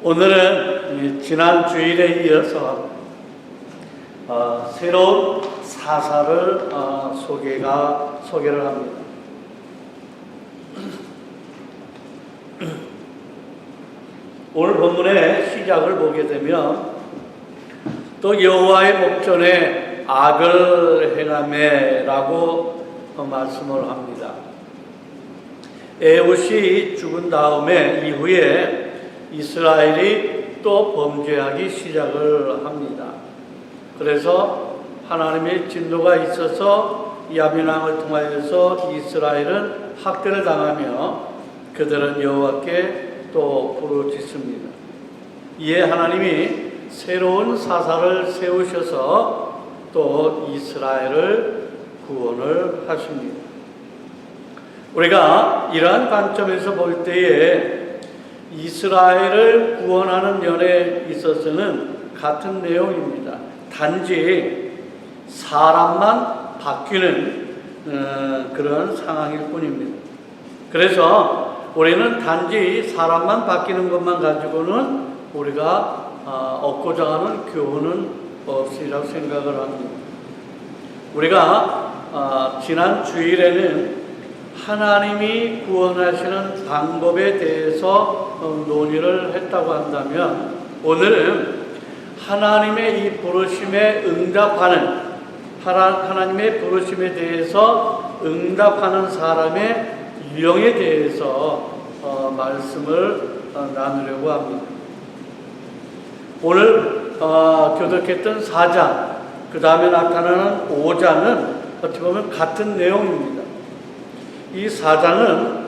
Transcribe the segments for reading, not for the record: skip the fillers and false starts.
오늘은 지난 주일에 이어서 새로운 사사를 소개를 합니다. 오늘 본문의 시작을 보게 되면 또 여호와의 목전에 악을 행하매라고 말씀을 합니다. 에훗이 죽은 다음에 이후에 이스라엘이 또 범죄하기 시작을 합니다. 그래서 하나님의 진노가 있어서 야빈왕을 통하여서 이스라엘은 학대를 당하며 그들은 여호와께 또 부르짖습니다. 이에 하나님이 새로운 사사를 세우셔서 또 이스라엘을 구원을 하십니다. 우리가 이러한 관점에서 볼 때에 이스라엘을 구원하는 면에 있어서는 같은 내용입니다. 단지 사람만 바뀌는 그런 상황일 뿐입니다. 그래서 우리는 단지 사람만 바뀌는 것만 가지고는 우리가 얻고자 하는 교훈은 없으리라고 생각을 합니다. 우리가 지난 주일에는 하나님이 구원하시는 방법에 대해서 논의를 했다고 한다면, 오늘은 하나님의 이 부르심에 응답하는, 하나님의 부르심에 대해서 응답하는 사람의 유형에 대해서 말씀을 나누려고 합니다. 오늘 교독했던 4장, 그 다음에 나타나는 5장은 어떻게 보면 같은 내용입니다. 이 4장은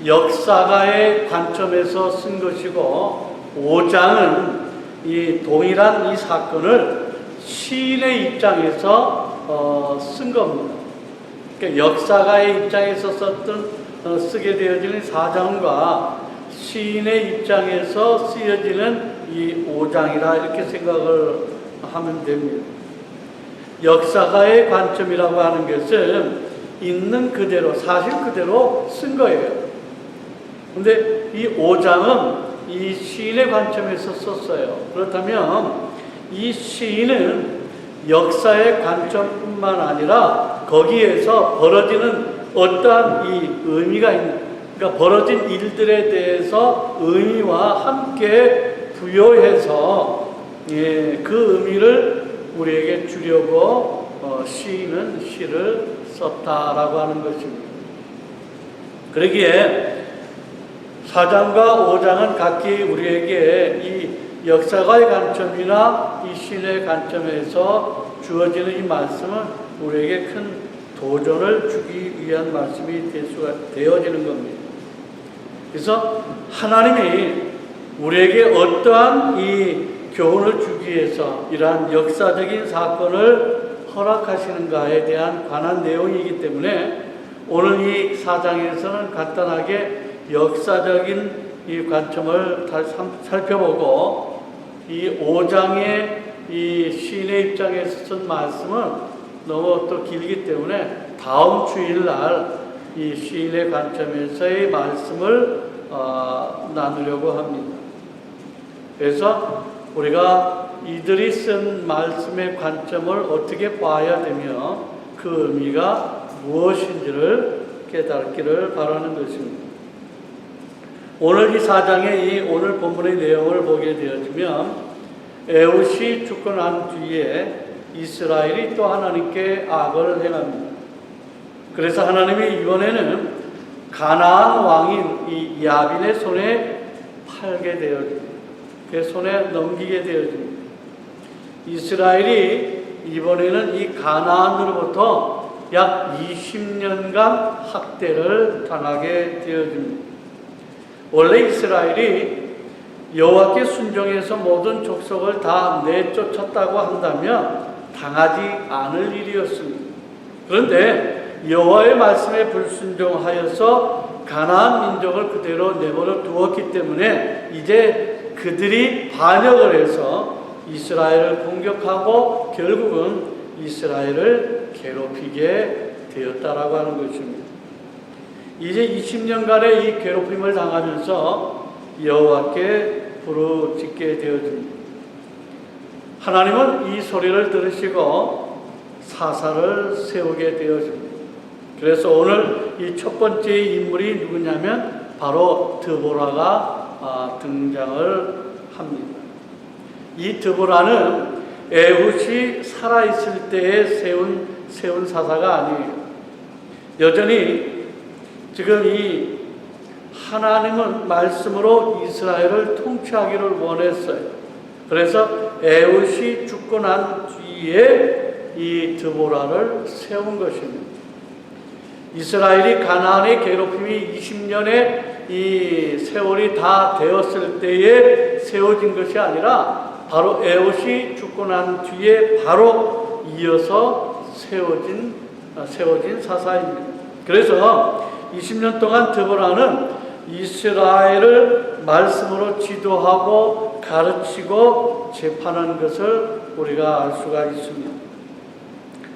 역사가의 관점에서 쓴 것이고, 5장은 이 동일한 이 사건을 시인의 입장에서 쓴 겁니다. 그러니까 역사가의 입장에서 쓰게 되어지는 4장과 시인의 입장에서 쓰여지는 이 5장이라 이렇게 생각을 하면 됩니다. 역사가의 관점이라고 하는 것은 있는 그대로, 사실 그대로 쓴 거예요. 근데 이 5장은 이 시인의 관점에서 썼어요. 그렇다면 이 시인은 역사의 관점뿐만 아니라 거기에서 벌어지는 어떠한 이 의미가 있는, 그러니까 벌어진 일들에 대해서 의미와 함께 부여해서 그 의미를 우리에게 주려고 시인은 시를 썼다라고 하는 것입니다. 그러기에 4장과 5장은 각기 우리에게 이 역사가의 관점이나 이 시인의 관점에서 주어지는 이 말씀은 우리에게 큰 도전을 주기 위한 말씀이 되어지는 겁니다. 그래서 하나님이 우리에게 어떠한 이 교훈을 주기 위해서 이러한 역사적인 사건을 허락하시는가에 대한 관한 내용이기 때문에 오늘 이 4장에서는 간단하게 역사적인 이 관점을 살펴보고, 이 5장의 이 시인의 입장에서 쓴 말씀은 너무 또 길기 때문에 다음 주일날 이 시인의 관점에서의 말씀을 나누려고 합니다. 그래서 우리가 이들이 쓴 말씀의 관점을 어떻게 봐야 되며 그 의미가 무엇인지를 깨닫기를 바라는 것입니다. 오늘 이 4장의 이 오늘 본문의 내용을 보게 되어지면, 에훗이 죽고 난 뒤에 이스라엘이 또 하나님께 악을 행합니다. 그래서 하나님이 이번에는 가나안 왕인 이 야빈의 손에 팔게 되어집니다. 그 손에 넘기게 되어집니다. 이스라엘이 이번에는 이 가나안으로부터 약 20년간 학대를 당하게 되어집니다. 원래 이스라엘이 여호와께 순종해서 모든 족속을 다 내쫓았다고 한다면 당하지 않을 일이었습니다. 그런데 여호와의 말씀에 불순종하여서 가나안 민족을 그대로 내버려 두었기 때문에 이제 그들이 반역을 해서 이스라엘을 공격하고 결국은 이스라엘을 괴롭히게 되었다라고 하는 것입니다. 이제 20년간의 이 괴롭힘을 당하면서 여호와께 부르짖게 되어집니다. 하나님은 이 소리를 들으시고 사사를 세우게 되어집니다. 그래서 오늘 이 첫 번째 인물이 누구냐면 바로 드보라가 등장을 합니다. 이 드보라는 에훗이 살아있을 때에 세운 사사가 아니에요. 여전히 지금 이 하나님은 말씀으로 이스라엘을 통치하기를 원했어요. 그래서 에훗이 죽고 난 뒤에 이 드보라를 세운 것입니다. 이스라엘이 가나안의 괴롭힘이 20년의 이 세월이 다 되었을 때에 세워진 것이 아니라 바로 에훗이 죽고 난 뒤에 바로 이어서 세워진 사사입니다. 그래서 20년 동안 드보라는 이스라엘을 말씀으로 지도하고 가르치고 재판한 것을 우리가 알 수가 있습니다.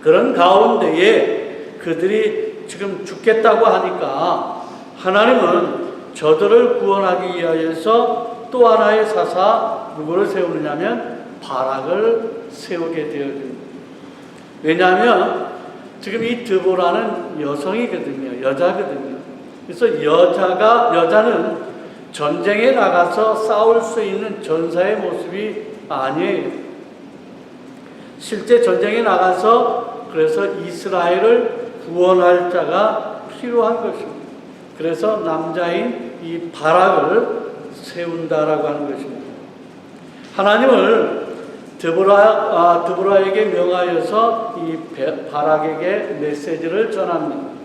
그런 가운데에 그들이 지금 죽겠다고 하니까 하나님은 저들을 구원하기 위하여서 또 하나의 사사 누구를 세우느냐면 바락을 세우게 되어집니다. 왜냐하면 지금 이 드보라는 여성이거든요. 여자거든요. 그래서 여자는 전쟁에 나가서 싸울 수 있는 전사의 모습이 아니에요. 실제 전쟁에 나가서 그래서 이스라엘을 구원할 자가 필요한 것입니다. 그래서 남자인 이 바락을 세운다라고 하는 것입니다. 하나님을 드보라에게 명하여서 이 바락에게 메시지를 전합니다.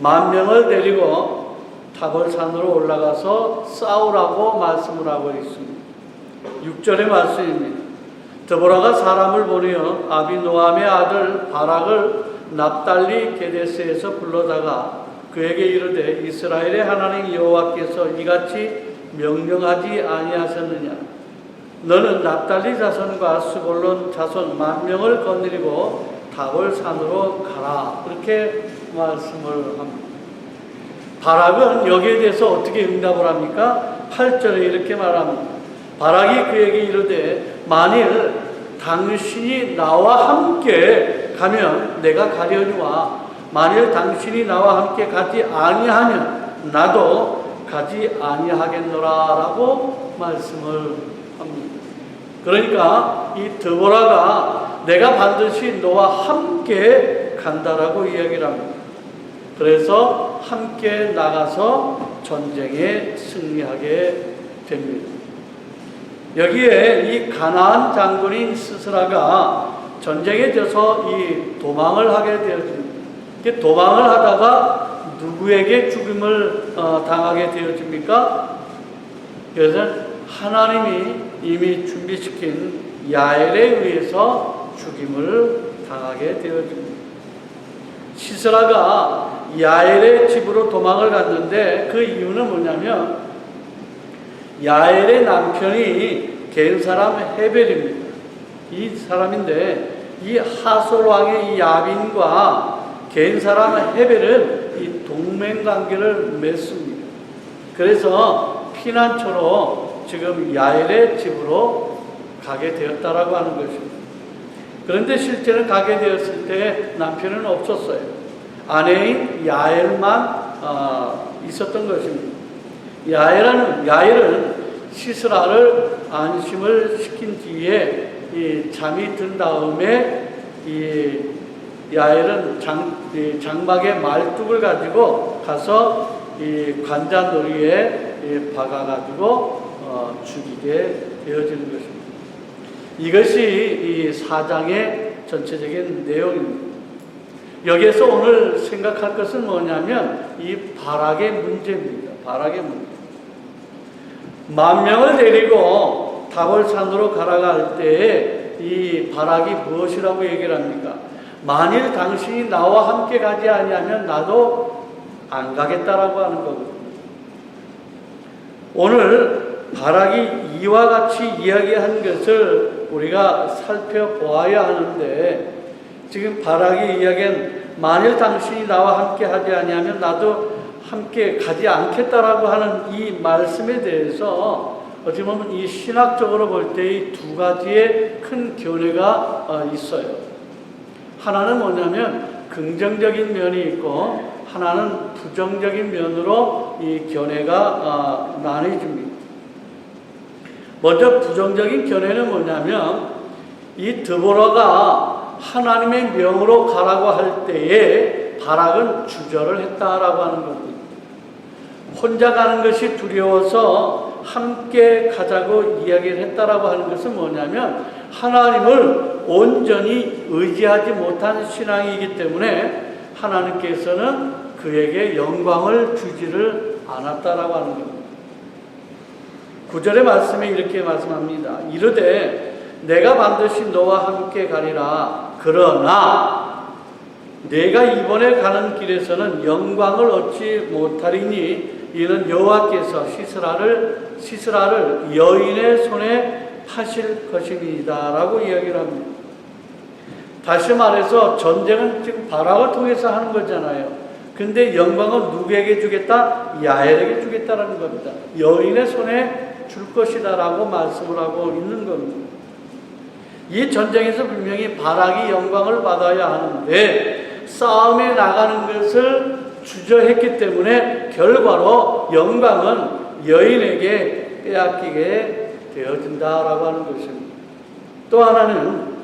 10,000명을 데리고 타볼산으로 올라가서 싸우라고 말씀을 하고 있습니다. 6절의 말씀입니다. 드보라가 사람을 보내어 아비노함의 아들 바락을 납달리 게데스에서 불러다가 그에게 이르되 이스라엘의 하나님 여호와께서 이같이 명령하지 아니하셨느냐. 너는 납달리 자손과 스불론 자손 10,000명을 거느리고 다볼산으로 가라. 그렇게 말씀을 합니다. 바락은 여기에 대해서 어떻게 응답을 합니까? 8절에 이렇게 말합니다. 바락이 그에게 이르되 만일 당신이 나와 함께 가면 내가 가려니와 만일 당신이 나와 함께 가지 아니하면 나도 가지 아니하겠노라라고 말씀을 합니다. 그러니까 이 드보라가 내가 반드시 너와 함께 간다라고 이야기를 합니다. 그래서 함께 나가서 전쟁에 승리하게 됩니다. 여기에 이 가나안 장군인 스스라가 전쟁에 져서 이 도망을 하게 되어집니다. 도망을 하다가 누구에게 죽임을 당하게 되어집니까? 그래서 하나님이 이미 준비시킨 야엘에 의해서 죽임을 당하게 되어집니다. 시스라가 야엘의 집으로 도망을 갔는데 그 이유는 뭐냐면 야엘의 남편이 겐 사람 헤벨입니다. 이 사람인데 이 하솔 왕의 이 야빈과 겐 사람 헤벨은 이 동맹 관계를 맺습니다. 그래서 피난처로 지금 야엘의 집으로 가게 되었다라고 하는 것입니다. 그런데 실제는 가게 되었을 때 남편은 없었어요. 아내인 야엘만 있었던 것입니다. 야엘은 시스라를 안심을 시킨 뒤에 이 잠이 든 다음에 이 야엘은 장막의 말뚝을 가지고 가서 이 관자놀이에 박아가지고 죽이게 되어지는 것입니다. 이것이 이 사장의 전체적인 내용입니다. 여기에서 오늘 생각할 것은 뭐냐면 이 바락의 문제입니다. 바락의 문제. 10,000명을 데리고 다볼산으로 가라갈 때에 이 바락이 무엇이라고 얘기를 합니까? 만일 당신이 나와 함께 가지 아니하면 나도 안 가겠다라고 하는 거거든요. 오늘 바락이 이와 같이 이야기한 것을 우리가 살펴보아야 하는데 지금 바락이 이야기한 만일 당신이 나와 함께 하지 아니하면 나도 함께 가지 않겠다라고 하는 이 말씀에 대해서 어찌 보면 이 신학적으로 볼 때 이 두 가지의 큰 견해가 있어요. 하나는 뭐냐면 긍정적인 면이 있고 하나는 부정적인 면으로 이 견해가 나뉘어집니다. 먼저 부정적인 견해는 뭐냐면 이 드보라가 하나님의 명으로 가라고 할 때에 바락은 주저를 했다라고 하는 겁니다. 혼자 가는 것이 두려워서 함께 가자고 이야기를 했다라고 하는 것은 뭐냐면 하나님을 온전히 의지하지 못한 신앙이기 때문에 하나님께서는 그에게 영광을 주지를 않았다라고 하는 겁니다. 9절의 말씀에 이렇게 말씀합니다. 이르되 내가 반드시 너와 함께 가리라. 그러나 내가 이번에 가는 길에서는 영광을 얻지 못하리니 이는 여호와께서 시스라를 여인의 손에 파실 것입니다 라고 이야기를 합니다. 다시 말해서 전쟁은 지금 바락을 통해서 하는 거잖아요. 근데 영광은 누구에게 주겠다? 야엘에게 주겠다라는 겁니다. 여인의 손에 줄 것이다 라고 말씀을 하고 있는 겁니다. 이 전쟁에서 분명히 바락이 영광을 받아야 하는데 싸움에 나가는 것을 주저했기 때문에 결과로 영광은 여인에게 빼앗기게 되어진다라고 하는 것입니다. 또 하나는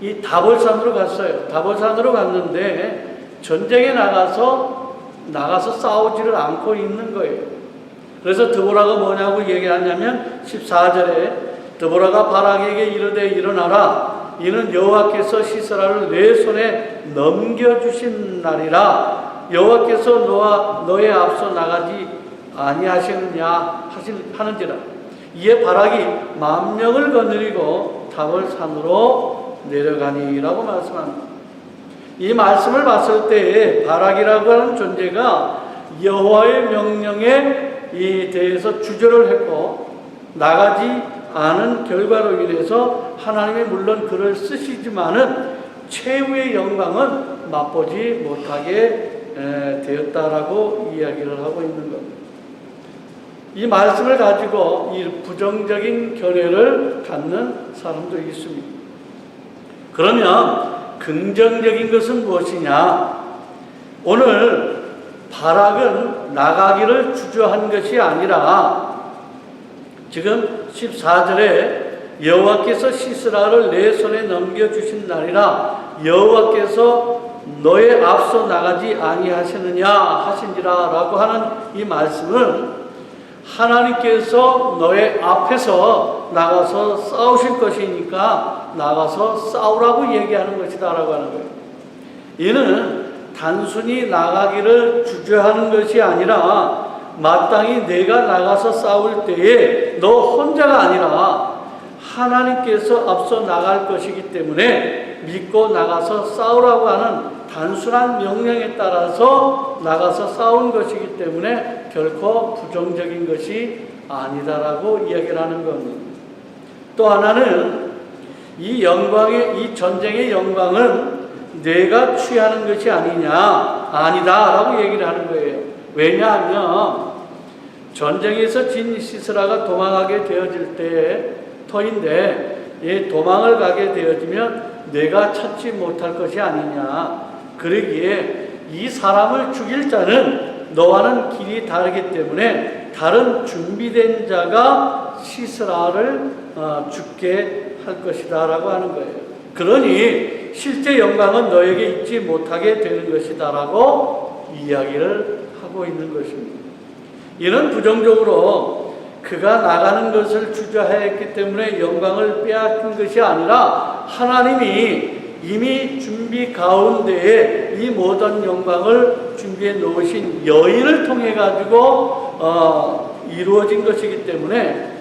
이 다볼산으로 갔어요. 다볼산으로 갔는데 전쟁에 나가서 싸우지를 않고 있는 거예요. 그래서 드보라가 뭐냐고 얘기하냐면 14절에 드보라가 바락에게 이르되 일어나라. 이는 여호와께서 시스라를 내 손에 넘겨주신 날이라. 여호와께서 너의 앞서 나가지 아니하시느냐 하는지라. 이에 바락이 10,000명을 거느리고 다볼산으로 내려가니라고 말씀합니다. 이 말씀을 봤을 때 바락이라고 하는 존재가 여호와의 명령에 대해서 주저를 했고 나가지 않은 결과로 인해서 하나님이 물론 그를 쓰시지만은 최후의 영광은 맛보지 못하게 되었다라고 이야기를 하고 있는 겁니다. 이 말씀을 가지고 이 부정적인 견해를 갖는 사람도 있습니다. 그러면 긍정적인 것은 무엇이냐? 오늘 바락은 나가기를 주저한 것이 아니라 지금 14절에 여호와께서 시스라를 내 손에 넘겨주신 날이라 여호와께서 너의 앞서 나가지 아니하시느냐 하신지라 라고 하는 이 말씀은 하나님께서 너의 앞에서 나가서 싸우실 것이니까 나가서 싸우라고 얘기하는 것이다 라고 하는 거예요. 이는 단순히 나가기를 주저하는 것이 아니라 마땅히 내가 나가서 싸울 때에 너 혼자가 아니라 하나님께서 앞서 나갈 것이기 때문에 믿고 나가서 싸우라고 하는 단순한 명령에 따라서 나가서 싸운 것이기 때문에 결코 부정적인 것이 아니다라고 이야기를 하는 겁니다. 또 하나는 이 전쟁의 영광은 내가 취하는 것이 아니다라고 얘기를 하는 거예요. 왜냐하면 전쟁에서 진 시스라가 도망하게 되어질 때 터인데 이 도망을 가게 되어지면 내가 찾지 못할 것이 아니냐. 그러기에 이 사람을 죽일 자는 너와는 길이 다르기 때문에 다른 준비된 자가 시스라를 죽게 할 것이다 라고 하는 거예요. 그러니 실제 영광은 너에게 있지 못하게 되는 것이다 라고 이야기를 하고 있는 것입니다. 이는 부정적으로 그가 나가는 것을 주저하였기 때문에 영광을 빼앗긴 것이 아니라 하나님이 이미 준비 가운데에 이 모든 영광을 준비해 놓으신 여인을 통해 가지고 이루어진 것이기 때문에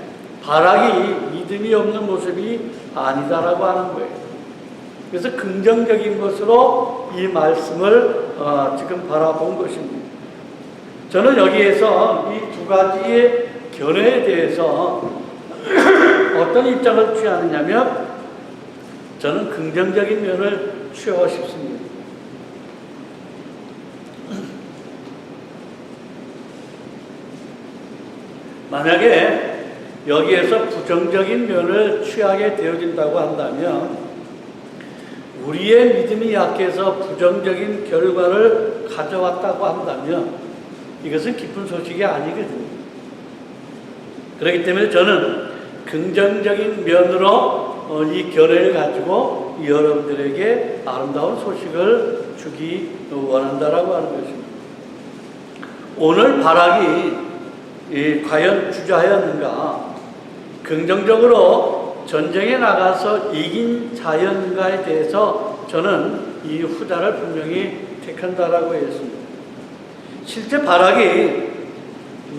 바락이 믿음이 없는 모습이 아니다라고 하는 거예요. 그래서 긍정적인 것으로 이 말씀을 지금 바라본 것입니다. 저는 여기에서 이 두 가지의 견해에 대해서 어떤 입장을 취하느냐면 저는 긍정적인 면을 취하고 싶습니다. 만약에 여기에서 부정적인 면을 취하게 되어진다고 한다면 우리의 믿음이 약해서 부정적인 결과를 가져왔다고 한다면 이것은 기쁜 소식이 아니거든요. 그렇기 때문에 저는 긍정적인 면으로 이 견해를 가지고 여러분들에게 아름다운 소식을 주기 원한다라고 하는 것입니다. 오늘 바락이 과연 주저하였는가? 긍정적으로 전쟁에 나가서 이긴 자였는가에 대해서 저는 이 후자를 분명히 택한다라고 했습니다. 실제 바락이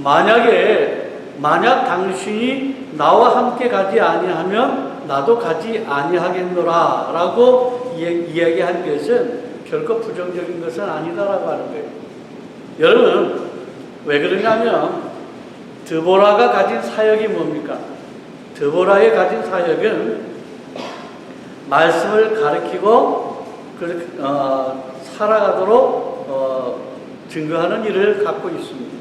만약 당신이 나와 함께 가지 아니하면 나도 가지 아니하겠노라 라고 이야기한 것은 결코 부정적인 것은 아니다라고 하는 거예요. 여러분, 왜 그러냐면 드보라가 가진 사역이 뭡니까? 드보라의 가진 사역은 말씀을 가르치고 살아가도록 증거하는 일을 갖고 있습니다.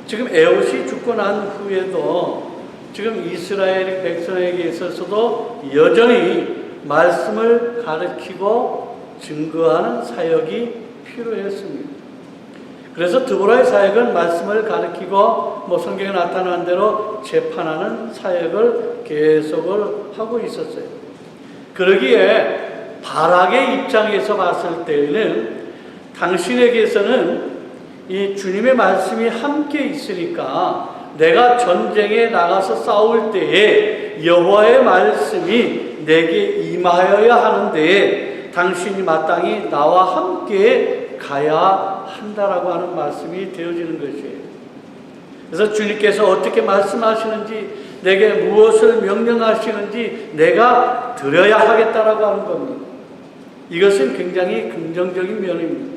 지금 에봇이 죽고 난 후에도 지금 이스라엘 백성에게 있어서도 여전히 말씀을 가르치고 증거하는 사역이 필요했습니다. 그래서 드보라의 사역은 말씀을 가르치고 성경에 나타난 대로 재판하는 사역을 계속을 하고 있었어요. 그러기에 바락의 입장에서 봤을 때에는 당신에게서는 이 주님의 말씀이 함께 있으니까 내가 전쟁에 나가서 싸울 때에 여호와의 말씀이 내게 임하여야 하는데 당신이 마땅히 나와 함께 가야 한다라고 하는 말씀이 되어지는 것이에요. 그래서 주님께서 어떻게 말씀하시는지, 내게 무엇을 명령하시는지 내가 들어야 하겠다라고 하는 겁니다. 이것은 굉장히 긍정적인 면입니다.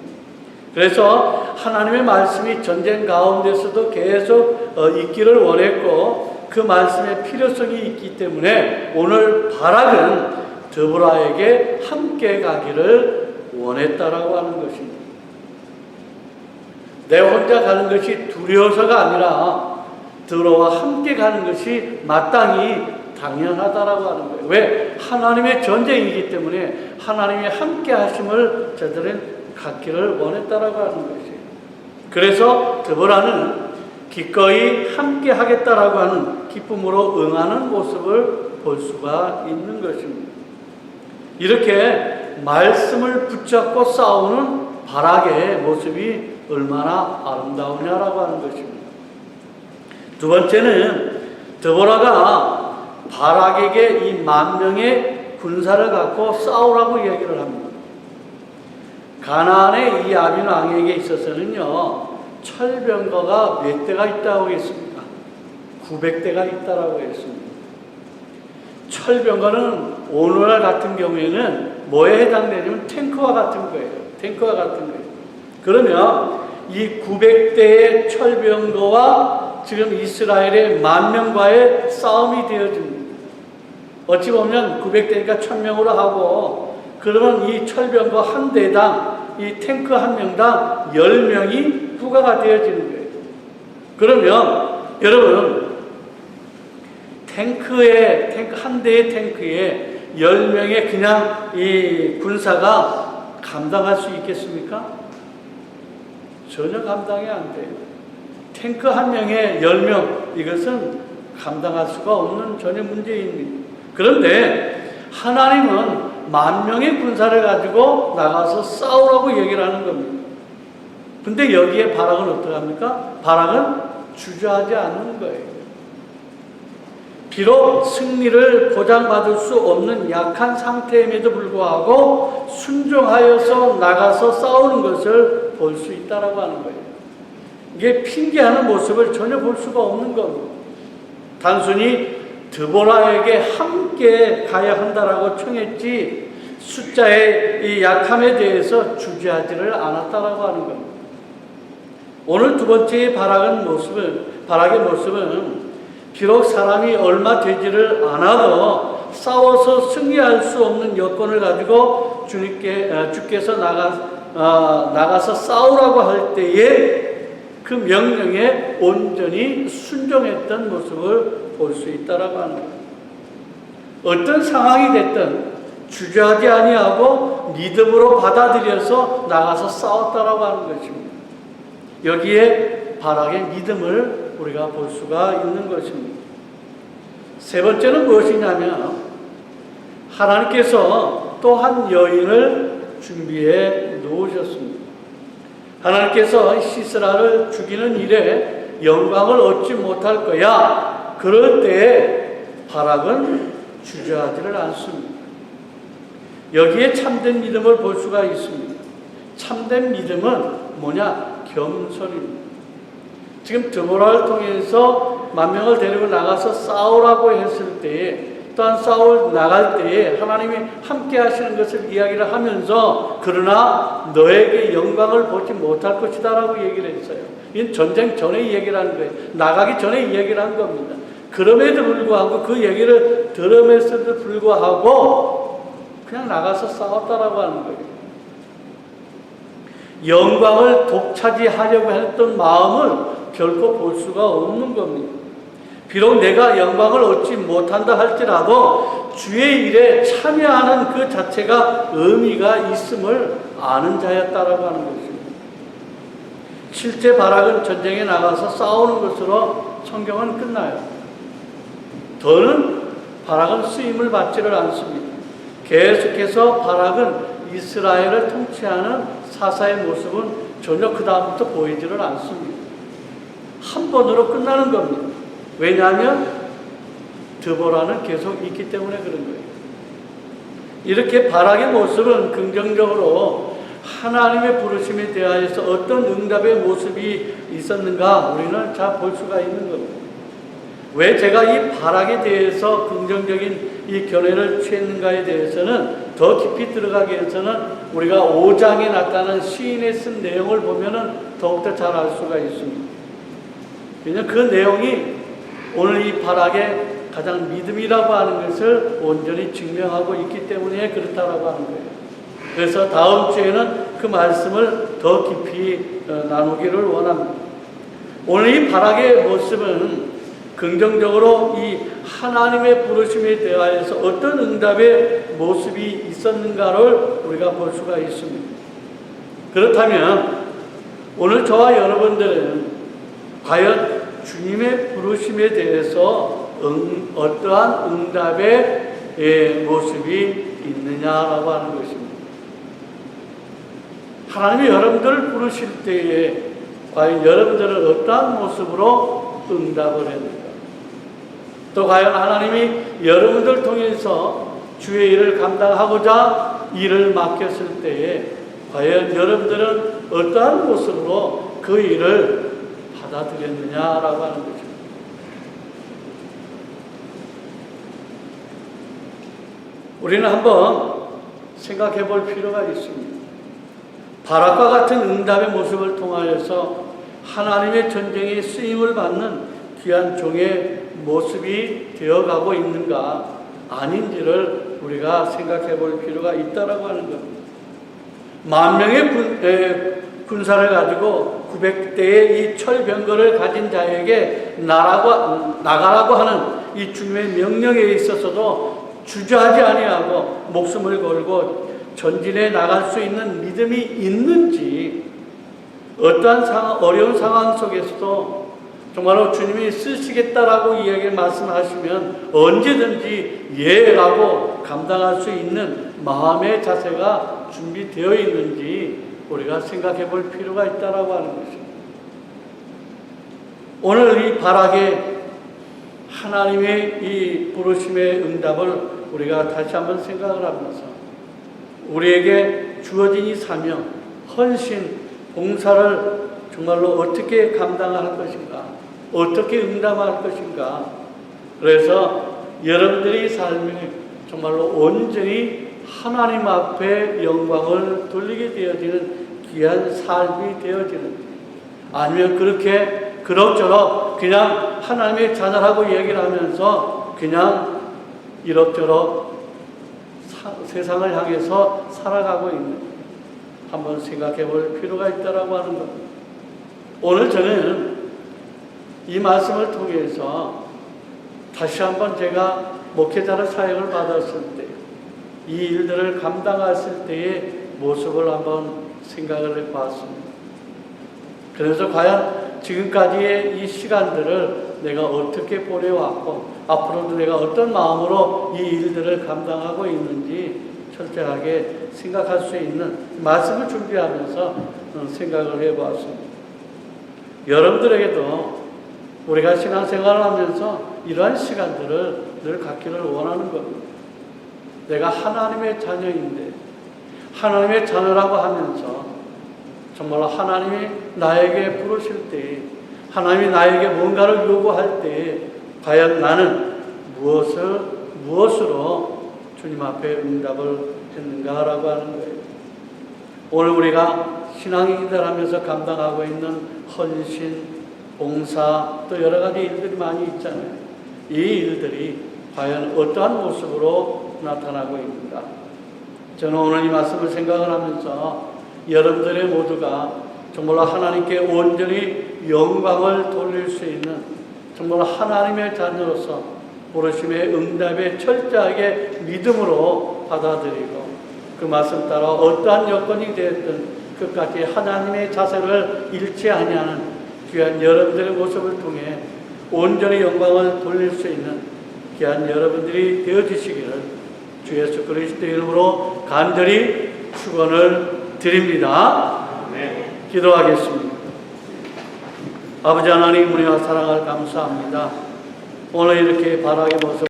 그래서 하나님의 말씀이 전쟁 가운데서도 계속 있기를 원했고 그 말씀의 필요성이 있기 때문에 오늘 바락은 드보라에게 함께 가기를 원했다라고 하는 것입니다. 내 혼자 가는 것이 두려워서가 아니라 드보라와 함께 가는 것이 마땅히 당연하다라고 하는 거예요. 왜? 하나님의 전쟁이기 때문에 하나님의 함께 하심을 저들은 갖기를 원했다라고 하는 것이에요. 그래서 드보라는 기꺼이 함께 하겠다라고 하는 기쁨으로 응하는 모습을 볼 수가 있는 것입니다. 이렇게 말씀을 붙잡고 싸우는 바락의 모습이 얼마나 아름다우냐라고 하는 것입니다. 두 번째는 드보라가 바락에게 이 10,000명의 군사를 갖고 싸우라고 얘기를 합니다. 가나안의 이 야빈 왕에게 있어서는요, 철병거가 몇 대가 있다고 했습니까? 900대가 있다라고 했습니다. 철병거는 오늘날 같은 경우에는 뭐에 해당되냐면 탱크와 같은 거예요. 탱크와 같은 거예요. 그러면 이 900대의 철병거와 지금 이스라엘의 10,000명과의 싸움이 되어집니다. 어찌 보면 900대니까 1,000명으로 하고, 그러면 이 철병거 한 대당, 이 탱크 한 명당 10명이 부과가 되어지는 거예요. 그러면 여러분, 탱크 한 대의 탱크에 10명의 그냥 이 군사가 감당할 수 있겠습니까? 전혀 감당이 안 돼요. 탱크 한 명에 10명, 이것은 감당할 수가 없는 전혀 문제입니다. 그런데 하나님은 10,000명의 군사를 가지고 나가서 싸우라고 얘기를 하는 겁니다. 근데 여기에 바락은 어떡합니까? 바락은 주저하지 않는 거예요. 비록 승리를 보장받을 수 없는 약한 상태임에도 불구하고 순종하여서 나가서 싸우는 것을 볼 수 있다라고 하는 거예요. 이게 핑계하는 모습을 전혀 볼 수가 없는 겁니다. 단순히 드보라에게 함께 가야 한다라고 청했지 숫자의 이 약함에 대해서 주저하지를 않았다라고 하는 겁니다. 오늘 두 번째의 바락의 모습은 비록 사람이 얼마 되지를 않아도 싸워서 승리할 수 없는 여건을 가지고 주께서 나가서 싸우라고 할 때에 그 명령에 온전히 순종했던 모습을 볼 수 있다라고 하는 거예요. 어떤 상황이 됐든 주저하지 아니하고 믿음으로 받아들여서 나가서 싸웠다라고 하는 것입니다. 여기에 바락의 믿음을 우리가 볼 수가 있는 것입니다. 세 번째는 무엇이냐면 하나님께서 또 한 여인을 준비해 놓으셨습니다. 하나님께서 시스라를 죽이는 일에 영광을 얻지 못할 거야. 그럴 때에 바락은 주저하지를 않습니다. 여기에 참된 믿음을 볼 수가 있습니다. 참된 믿음은 뭐냐? 겸손입니다. 지금 드보라를 통해서 만 명을 데리고 나가서 싸우라고 했을 때에, 또한 싸울 나갈 때에 하나님이 함께 하시는 것을 이야기를 하면서 그러나 너에게 영광을 보지 못할 것이다 라고 얘기를 했어요. 이건 전쟁 전에 얘기를 한 거예요. 나가기 전에 얘기를 한 겁니다. 그럼에도 불구하고 그 얘기를 들으면서도 불구하고 그냥 나가서 싸웠다라고 하는 거예요. 영광을 독차지하려고 했던 마음을 결코 볼 수가 없는 겁니다. 비록 내가 영광을 얻지 못한다 할지라도 주의 일에 참여하는 그 자체가 의미가 있음을 아는 자였다라고 하는 것입니다. 실제 바락은 전쟁에 나가서 싸우는 것으로 성경은 끝나요. 더는 바락은 쓰임을 받지를 않습니다. 계속해서 바락은 이스라엘을 통치하는 사사의 모습은 전혀 그 다음부터 보이지를 않습니다. 한 번으로 끝나는 겁니다. 왜냐하면 드보라는 계속 있기 때문에 그런 거예요. 이렇게 바락의 모습은 긍정적으로 하나님의 부르심에 대하여서 어떤 응답의 모습이 있었는가 우리는 잘 볼 수가 있는 겁니다. 왜 제가 이 바락에 대해서 긍정적인 이 견해를 취했는가에 대해서는 더 깊이 들어가기 위해서는 우리가 5장에 나타난 시인의 쓴 내용을 보면은 더욱더 잘 알 수가 있습니다. 왜냐하면 그 내용이 오늘 이 바락의 가장 믿음이라고 하는 것을 온전히 증명하고 있기 때문에 그렇다라고 하는 거예요. 그래서 다음 주에는 그 말씀을 더 깊이 나누기를 원합니다. 오늘 이 바락의 모습은 긍정적으로 이 하나님의 부르심에 대하여서 어떤 응답의 모습이 있었는가를 우리가 볼 수가 있습니다. 그렇다면 오늘 저와 여러분들은 과연 주님의 부르심에 대해서 어떠한 응답의 모습이 있느냐라고 하는 것입니다. 하나님이 여러분들을 부르실 때에 과연 여러분들은 어떠한 모습으로 응답을 했는가? 또 과연 하나님이 여러분들 통해서 주의 일을 감당하고자 일을 맡겼을 때에 과연 여러분들은 어떠한 모습으로 그 일을 받아들였느냐라고 하는 거죠. 우리는 한번 생각해 볼 필요가 있습니다. 바락과 같은 응답의 모습을 통하여서 하나님의 전쟁에 쓰임을 받는 귀한 종의 모습이 되어가고 있는가 아닌지를 우리가 생각해 볼 필요가 있다라고 하는 겁니다. 10,000명의 군사를 가지고 900대의 이 철병거를 가진 자에게 나가라고 하는 이 주님의 명령에 있어서도 주저하지 아니하고 목숨을 걸고 전진해 나갈 수 있는 믿음이 있는지, 어떠한 어려운 상황 속에서도 정말로 주님이 쓰시겠다라고 이야기를 말씀하시면 언제든지 예라고 감당할 수 있는 마음의 자세가 준비되어 있는지 우리가 생각해 볼 필요가 있다라고 하는 것입니다. 오늘 이 바락의 하나님의 이 부르심의 응답을 우리가 다시 한번 생각을 하면서 우리에게 주어진 이 사명, 헌신, 봉사를 정말로 어떻게 감당할 것인가, 어떻게 응답할 것인가. 그래서 여러분들의 삶이 정말로 온전히 하나님 앞에 영광을 돌리게 되어지는 귀한 삶이 되어지는, 아니면 그렇게 그럭저럭 그냥 하나님의 자녀라고 얘기를 하면서 그냥 이럭저럭 세상을 향해서 살아가고 있는, 한번 생각해 볼 필요가 있다라고 하는 겁니다. 오늘 저는 이 말씀을 통해서 다시 한번 제가 목회자로 사역을 받았을 때, 이 일들을 감당했을 때의 모습을 한번 생각을 해봤습니다. 그래서 과연 지금까지의 이 시간들을 내가 어떻게 보내왔고 앞으로도 내가 어떤 마음으로 이 일들을 감당하고 있는지 철저하게 생각할 수 있는 말씀을 준비하면서 생각을 해보았습니다. 여러분들에게도 우리가 신앙생활을 하면서 이러한 시간들을 늘 갖기를 원하는 겁니다. 내가 하나님의 자녀인데 하나님의 자녀라고 하면서 정말 하나님이 나에게 부르실 때, 하나님이 나에게 뭔가를 요구할 때 과연 나는 무엇으로 주님 앞에 응답을 했는가라고 하는 거예요. 오늘 우리가 신앙인들 하면서 감당하고 있는 헌신, 봉사, 또 여러 가지 일들이 많이 있잖아요. 이 일들이 과연 어떠한 모습으로 나타나고 있는가? 저는 오늘 이 말씀을 생각을 하면서 여러분들의 모두가 정말 하나님께 온전히 영광을 돌릴 수 있는 정말 하나님의 자녀로서 부르심의 응답에 철저하게 믿음으로 받아들이고 그 말씀 따라 어떠한 여건이 되었든 끝까지 하나님의 자세를 잃지 아니하는 귀한 여러분들의 모습을 통해 온전히 영광을 돌릴 수 있는 귀한 여러분들이 되어주시기를 주 예수 그리스도의 이름으로 간절히 축원을 드립니다. 기도하겠습니다. 아버지 하나님, 은혜와 사랑을 감사합니다. 오늘 이렇게 바라게 모습